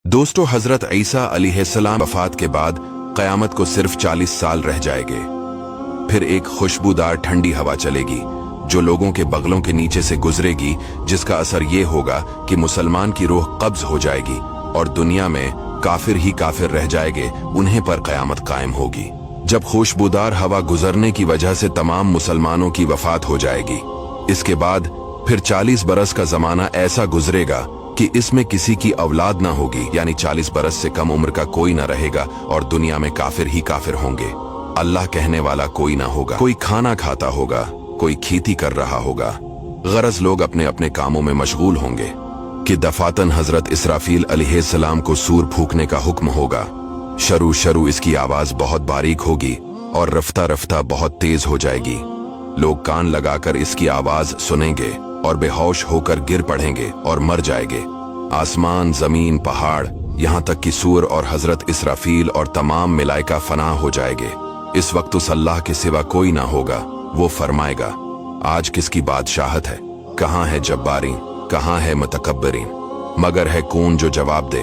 दोस्तों, हजरत ईसा अलैहिस्सलाम वफात के बाद क़यामत को सिर्फ 40 साल रह जाएंगे। फिर एक खुशबूदार ठंडी हवा चलेगी जो लोगों के बगलों के नीचे से गुजरेगी, जिसका असर ये होगा कि मुसलमान की रूह कब्ज हो जाएगी और दुनिया में काफिर ही काफिर रह जाएंगे, उन्हें पर क़यामत कायम होगी। जब खुशबूदार हवा गुजरने की वजह से तमाम मुसलमानों की वफात हो जाएगी, इसके बाद फिर 40 बरस का जमाना ऐसा गुजरेगा कि इसमें किसी की औलाद ना होगी, यानी 40 बरस से कम उम्र का कोई ना रहेगा और दुनिया में काफिर ही काफिर होंगे। अल्लाह कहने वाला कोई ना होगा। कोई खाना खाता होगा, कोई खेती कर रहा होगा, गरज लोग अपने अपने कामों में मशगूल होंगे कि दफातन हजरत इसराफील अलैहिस्सलाम को सूर फूंकने का हुक्म होगा। शरू शरू इसकी आवाज बहुत बारीक होगी और रफ्ता रफ्ता बहुत तेज हो जाएगी। लोग कान लगाकर इसकी आवाज सुनेंगे और बेहोश होकर गिर पड़ेंगे और मर जाएंगे। आसमान, जमीन, पहाड़, यहाँ तक कि सूर और हजरत इसराफील और तमाम मलाइका फना हो जाएंगे। इस वक्त उस अल्लाह के सिवा कोई ना होगा। वो फरमाएगा, आज किसकी बादशाहत है? कहाँ है जब्बारीन, कहाँ है मुतकब्बिरीन? मगर है कौन जो जवाब दे?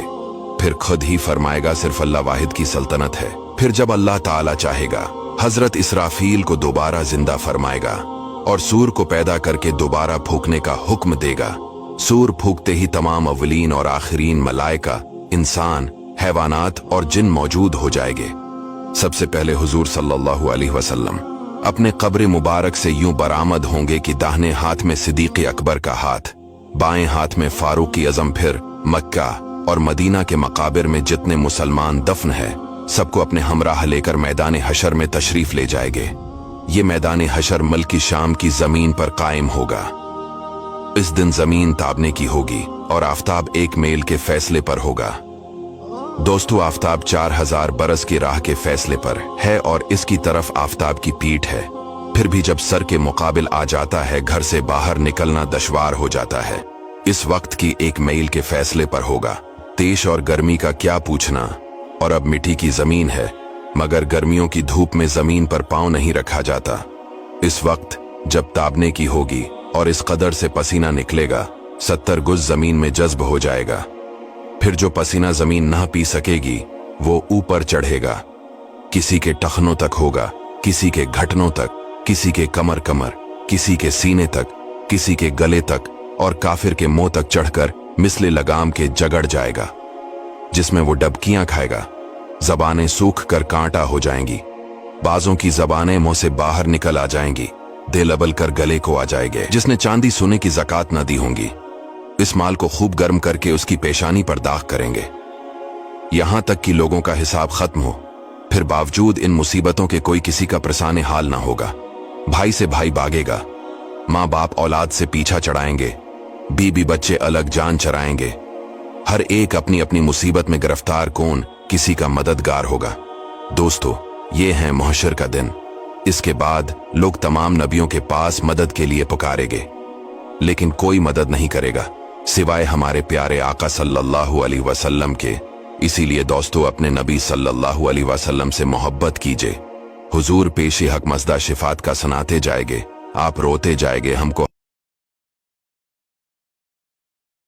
फिर खुद ही फरमाएगा, सिर्फ अल्लाह वाहिद की सल्तनत है। फिर जब अल्लाह ताला चाहेगा, हजरत इसराफील को दोबारा जिंदा फरमाएगा और सूर को पैदा करके दोबारा फूंकने का हुक्म देगा। सूर फूंकते ही तमाम अव्वलीन और आखिरीन मलाइका, इंसान, हैवानात और जिन मौजूद हो जाएंगे। सबसे पहले हुजूर सल्लल्लाहु अलैहि वसल्लम अपने कब्र मुबारक से यूं बरामद होंगे कि दाहिने हाथ में सिद्दीक़ अकबर का हाथ, बाएं हाथ में फारूक आज़म। फिर मक्का और मदीना के मकाबिर में जितने मुसलमान दफन है, सबको अपने हमराह लेकर मैदान हशर में तशरीफ ले जाएंगे। ये मैदान हशर मुल्क शाम की जमीन पर कायम होगा। इस दिन जमीन ताबने की होगी और आफताब एक मेल के फैसले पर होगा। दोस्तों, आफताब 4000 बरस की राह के फैसले पर है और इसकी तरफ आफताब की पीठ है। फिर भी जब सर के मुकाबिल आ जाता है, घर से बाहर निकलना दुश्वार हो जाता है। इस वक्त की एक मील के फैसले पर होगा। तेज और गर्मी का क्या पूछना, और अब मिट्टी की जमीन है, मगर गर्मियों की धूप में जमीन पर पांव नहीं रखा जाता। इस वक्त जब ताबने की होगी और इस कदर से पसीना निकलेगा, 70 गुज जमीन में जज्ब हो जाएगा। फिर जो पसीना जमीन ना पी सकेगी, वो ऊपर चढ़ेगा। किसी के टखनों तक होगा, किसी के घटनों तक, किसी के कमर कमर, किसी के सीने तक, किसी के गले तक, और काफिर के मुंह तक चढ़कर मिसले लगाम के जगड़ जाएगा, जिसमें वो डबकियां खाएगा। जबानें सूख कर कांटा हो जाएंगी, बाजों की जबानें मुंह से बाहर निकल आ जाएंगी, दिल अबल कर गले को आ जाएंगे। जिसने चांदी सोने की ज़कात न दी होंगी, इस माल को खूब गर्म करके उसकी पेशानी पर दाग करेंगे, यहां तक कि लोगों का हिसाब खत्म हो। फिर बावजूद इन मुसीबतों के कोई किसी का प्रसाने हाल ना होगा। भाई से भाई भागेगा, माँ बाप औलाद से पीछा चढ़ाएंगे, बीबी बच्चे अलग जान चराएंगे। हर एक अपनी अपनी मुसीबत में गिरफ्तार, कौन किसी का मददगार होगा। दोस्तों, ये है महशर का दिन। इसके बाद लोग तमाम नबियों के पास मदद के लिए पुकारेंगे, लेकिन कोई मदद नहीं करेगा सिवाय हमारे प्यारे आका सल्लल्लाहु अलैहि वसल्लम के। इसीलिए दोस्तों, अपने नबी सल्लल्लाहु अलैहि वसल्लम से मोहब्बत कीजिए। हुजूर पेश हक मज़दा शिफात का सुनाते जाएंगे, आप रोते जाएंगे, हमको